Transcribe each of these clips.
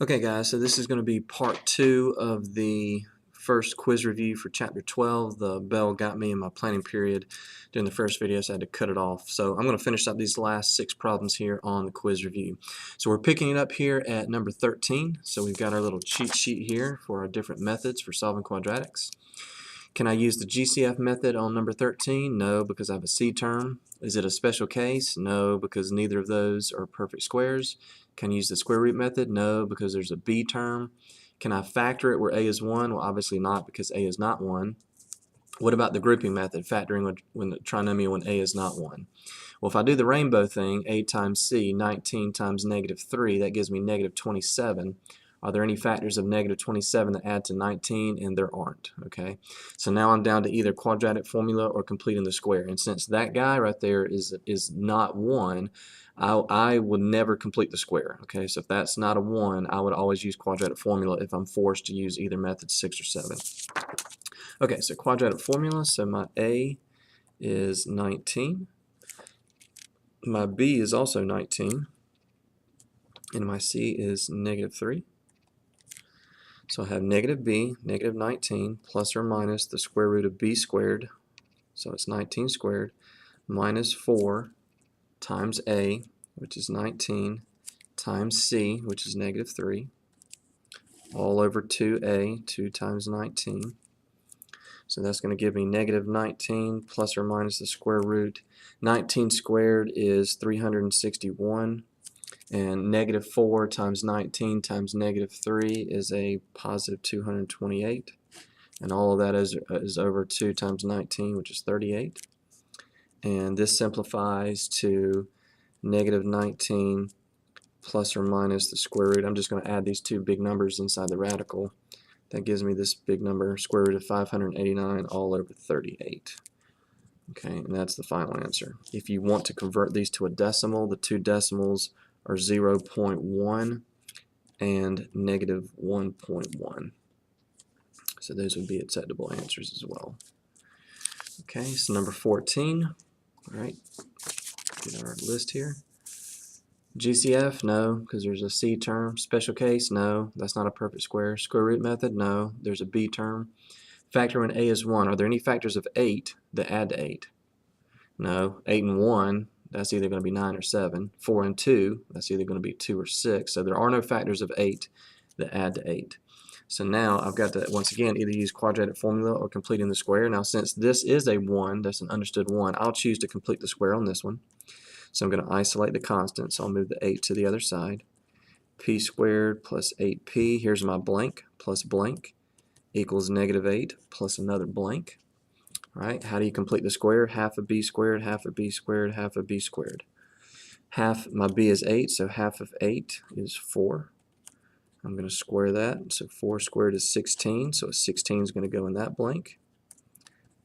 Okay guys, so this is going to be part 2 of the first quiz review for chapter 12. The bell got me in my planning period during the first video, so I had to cut it off. So I'm going to finish up these last 6 problems here on the quiz review. So we're picking it up here at number 13. So we've got our little cheat sheet here for our different methods for solving quadratics. Can I use the GCF method on number 13? No, because I have a C term. Is it a special case? No, because neither of those are perfect squares. Can I use the square root method? No, because there's a B term. Can I factor it where A is 1? Well, obviously not, because A is not 1. What about the grouping method, factoring when the trinomial when A is not 1? Well, if I do the rainbow thing, A times C, 19 times negative 3, that gives me negative 27. Are there any factors of negative 27 that add to 19? And there aren't. Okay, so now I'm down to either quadratic formula or completing the square. And since that guy right there is not 1, I would never complete the square. Okay, so if that's not a 1, I would always use quadratic formula if I'm forced to use either method 6 or 7. Okay, so quadratic formula, so my A is 19. My B is also 19. And my C is negative 3. So I have negative b, negative 19, plus or minus the square root of b squared, so it's 19 squared, minus 4 times a, which is 19, times c, which is negative 3, all over 2a, 2 times 19. So that's going to give me negative 19 plus or minus the square root. 19 squared is 361. And negative 4 times 19 times negative 3 is a positive 228. And all of that is over 2 times 19, which is 38. And this simplifies to negative 19 plus or minus the square root. I'm just going to add these two big numbers inside the radical. That gives me this big number, square root of 589 all over 38. Okay, and that's the final answer. If you want to convert these to a decimal, the two decimals are 0.1 and negative 1.1. So those would be acceptable answers as well. Okay, so number 14. All right, get our list here. GCF, no, because there's a C term. Special case, no, that's not a perfect square. Square root method, no, there's a B term. Factor when A is 1. Are there any factors of 8 that add to 8? No. 8 and 1, that's either going to be 9 or 7. 4 and 2, that's either going to be 2 or 6. So there are no factors of 8 that add to 8. So now I've got to, once again, either use quadratic formula or completing the square. Now since this is a 1, that's an understood 1, I'll choose to complete the square on this one. So I'm going to isolate the constant, so I'll move the 8 to the other side. P squared plus 8p, here's my blank, plus blank, equals negative 8 plus another blank. Right? How do you complete the square? Half of b squared, half of b squared, half of b squared. Half, my b is 8, so half of 8 is 4. I'm going to square that, so 4 squared is 16, so a 16 is going to go in that blank,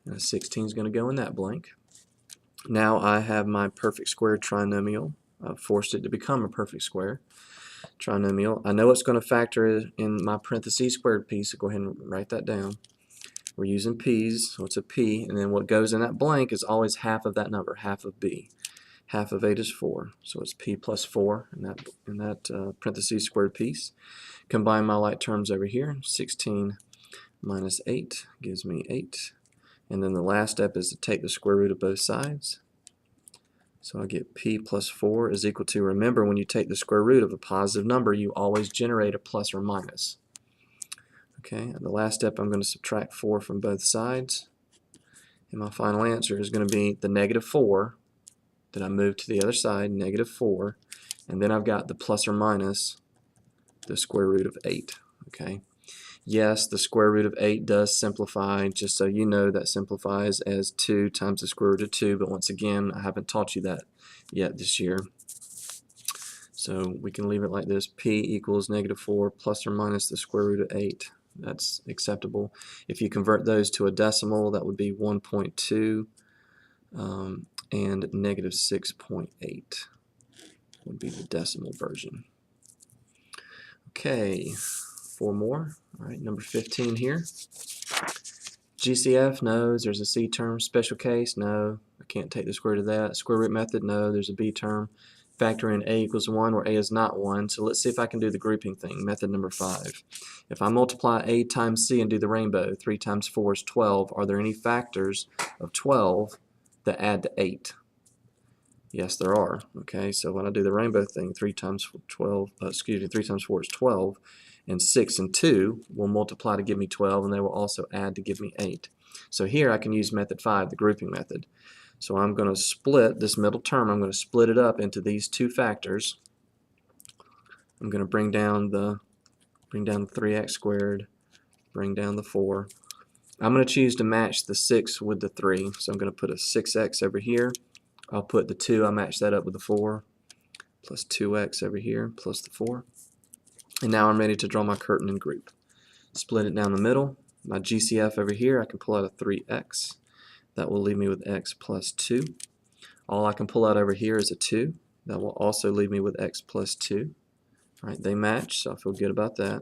and a 16 is going to go in that blank. Now I have my perfect square trinomial. I've forced it to become a perfect square trinomial. I know it's going to factor in my parentheses squared piece, so go ahead and write that down. We're using p's, so it's a p, and then what goes in that blank is always half of that number, half of b. Half of 8 is 4, so it's p plus 4 in that parentheses squared piece. Combine my like terms over here. 16 minus 8 gives me 8. And then the last step is to take the square root of both sides. So I get p plus 4 is equal to, remember when you take the square root of a positive number, you always generate a plus or minus. Okay, and the last step I'm going to subtract 4 from both sides. And my final answer is going to be the negative 4 that I moved to the other side, negative 4. And then I've got the plus or minus the square root of 8. Okay. Yes, the square root of 8 does simplify, just so you know that simplifies as 2 times the square root of 2, but once again, I haven't taught you that yet this year. So we can leave it like this, p equals negative 4 plus or minus the square root of 8. That's acceptable. If you convert those to a decimal, that would be 1.2 and negative 6.8 would be the decimal version. Okay, 4 more. All right, number 15 here. GCF, no, there's a C term. Special case, no, I can't take the square root of that. Square root method, no, there's a B term. factor in a equals 1 where a is not 1. So let's see if I can do the grouping thing, method number 5. If I multiply a times c and do the rainbow, 3 times 4 is 12. Are there any factors of 12 that add to 8? Yes, there are. Okay, so when I do the rainbow thing, 3 times 4 is 12, and 6 and 2 will multiply to give me 12, and they will also add to give me 8. So here I can use method 5, the grouping method. So I'm going to split this middle term, I'm going to split it up into these two factors. I'm going to bring down the 3x squared, bring down the 4. I'm going to choose to match the 6 with the 3, so I'm going to put a 6x over here. I'll put the 2, I'll match that up with the 4, plus 2x over here, plus the 4. And now I'm ready to draw my curtain and group. Split it down the middle. My GCF over here, I can pull out a 3x. That will leave me with x plus 2. All I can pull out over here is a 2. That will also leave me with x plus 2. All right, they match, so I feel good about that.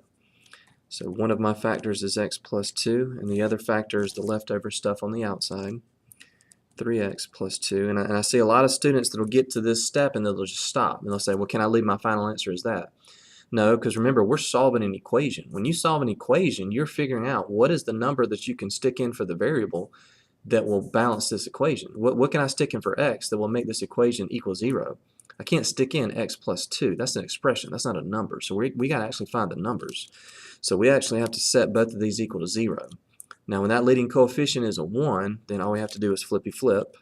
So one of my factors is x plus 2, and the other factor is the leftover stuff on the outside, 3x plus 2. And I see a lot of students that will get to this step and they'll just stop. And they'll say, well, can I leave my final answer as that? No, because remember, we're solving an equation. When you solve an equation, you're figuring out what is the number that you can stick in for the variable that will balance this equation. What can I stick in for x that will make this equation equal 0? I can't stick in x plus 2. That's an expression. That's not a number. So we got to actually find the numbers. So we actually have to set both of these equal to 0. Now when that leading coefficient is a 1, then all we have to do is flippy flip.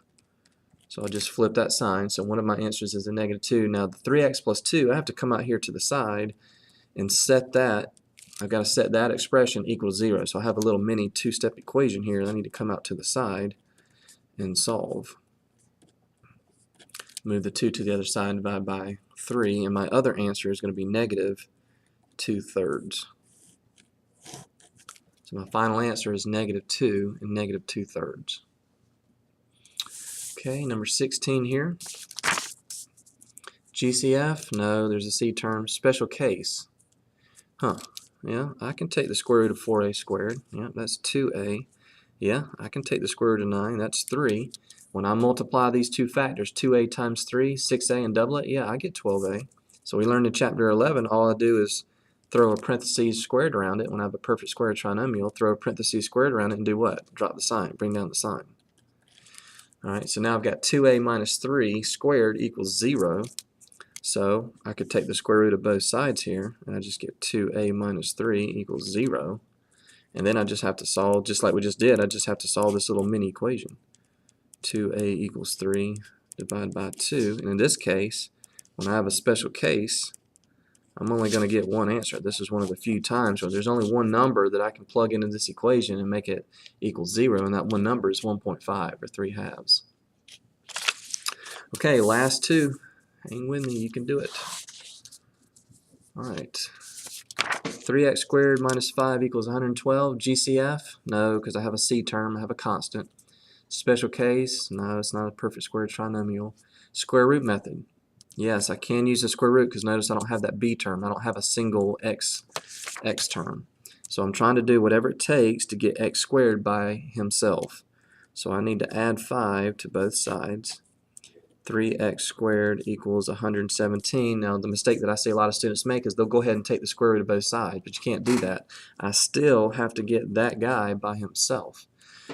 So I'll just flip that sign. So one of my answers is a negative 2. Now the 3x plus 2, I have to come out here to the side and set that. I've got to set that expression equal to 0. So I have a little mini two-step equation here, and I need to come out to the side and solve. Move the 2 to the other side, divide by 3, and my other answer is going to be negative 2/3. So my final answer is negative 2 and negative 2/3. Okay, number 16 here. GCF, no, there's a C term. Special case. Yeah, I can take the square root of 4a squared. Yeah, that's 2a. Yeah, I can take the square root of 9. That's 3. When I multiply these two factors, 2a times 3, 6a, and double it, yeah, I get 12a. So we learned in chapter 11, all I do is throw a parentheses squared around it. When I have a perfect square trinomial, throw a parentheses squared around it and do what? Drop the sign, bring down the sign. All right, so now I've got 2a minus 3 squared equals 0. So I could take the square root of both sides here, and I just get 2a minus 3 equals 0. And then I just have to solve, just like we just did, I just have to solve this little mini equation. 2a equals 3 divided by 2. And in this case, when I have a special case, I'm only going to get one answer. This is one of the few times where there's only one number that I can plug into this equation and make it equal 0, and that one number is 1.5, or 3/2. Okay, last two. Hang with me, you can do it. All right. 3x squared minus 5 equals 112. GCF? No, because I have a C term, I have a constant. Special case? No, it's not a perfect square trinomial. Square root method? Yes, I can use the square root because notice I don't have that B term. I don't have a single x term. So I'm trying to do whatever it takes to get x squared by himself. So I need to add 5 to both sides. 3x squared equals 117. Now the mistake that I see a lot of students make is they'll go ahead and take the square root of both sides, but you can't do that. I still have to get that guy by himself.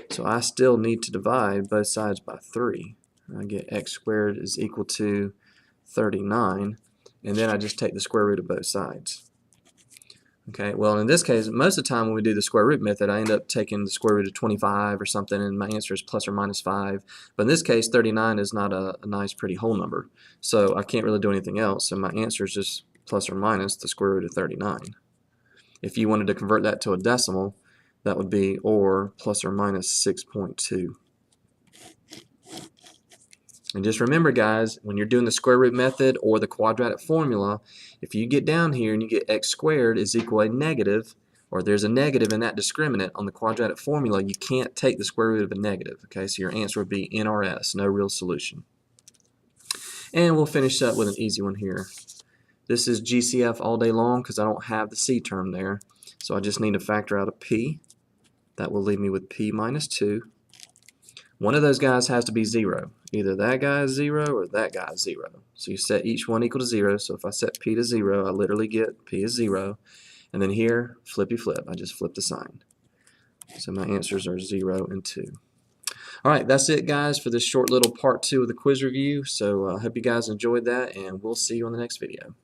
So I still need to divide both sides by 3. I get x squared is equal to 39, and then I just take the square root of both sides. Okay, well in this case, most of the time when we do the square root method, I end up taking the square root of 25 or something, and my answer is plus or minus 5. But in this case, 39 is not a nice, pretty whole number, so I can't really do anything else, so my answer is just plus or minus the square root of 39. If you wanted to convert that to a decimal, that would be or plus or minus 6.2. And just remember, guys, when you're doing the square root method or the quadratic formula, if you get down here and you get x squared is equal to a negative, or there's a negative in that discriminant on the quadratic formula, you can't take the square root of a negative. Okay, so your answer would be NRS, no real solution. And we'll finish up with an easy one here. This is GCF all day long because I don't have the C term there. So I just need to factor out a P. That will leave me with P minus 2. One of those guys has to be 0. Either that guy is 0 or that guy is 0. So you set each one equal to 0. So if I set P to 0, I literally get P is 0. And then here, flippy flip. I just flip the sign. So my answers are 0 and 2. All right, that's it, guys, for this short little part 2 of the quiz review. So I hope you guys enjoyed that, and we'll see you on the next video.